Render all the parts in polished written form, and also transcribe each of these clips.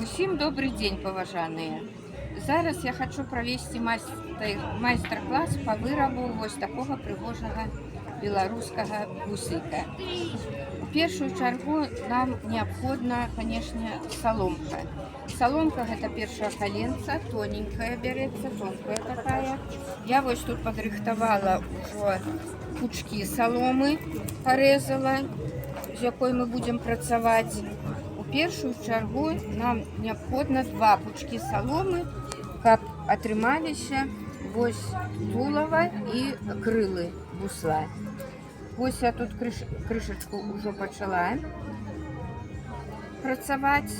Усім добрый дзень, паважаныя. Зараз я хочу правесці майстар-клас по вырабу вось такога прыгожага беларускага вусыка. У першую чаргу нам неабходна, канешне, саломка. Саломка гэта першае каленца, тоненькая бярэцца, тонкая такая. Я вось тут падрыхтавала ўжо пучкі саломы, парэзала, з якой мы будзем працаваць. У першую чаргу нам неабходна 2 пучкі саломы, каб атрымаліся вось тулава і крылы вусла. Вось я тут крышачку ўжо пачала працаваць.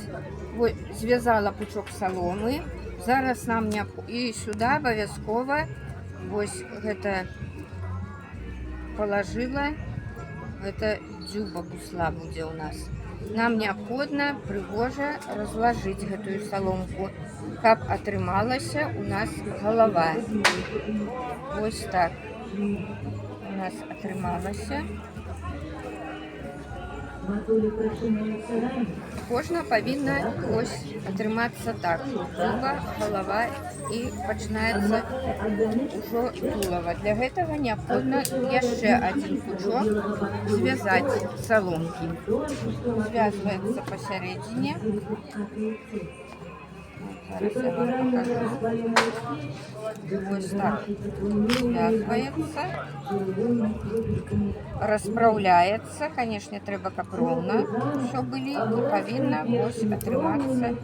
Звязала пучок саломы. Зараз нам і сюды абавязкова вось гэта палажыла. Гэта дзюба вусла будзе ў нас. Нам неабходна прыгожа разлажыць гэтую саломку, каб атрымалася у нас галава. Вось так у нас атрымалася. Кожна павінна ось атрымацца так. Дзюба, галава і пачынаецца ўжо тулава. Для гэтага неабходна яшчэ адзін пучок звязаць саломкі. Звязваецца пасярэдзіне. Зараз я вам покажу. Вось так звязваецца. Распраўляецца. Канешне, трэба, каб роўна ўсё былі. І павінна вось атрымацца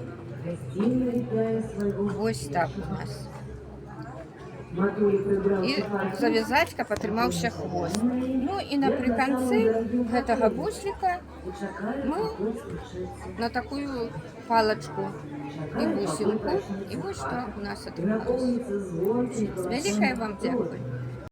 вось так у нас. І завязаць, каб атрымаўся хвост. Ну і напрыканцы гэтага вусліка мы на такую палачку і бусінку. І вось што у нас атрымалася. Вялікае вам дзякуй.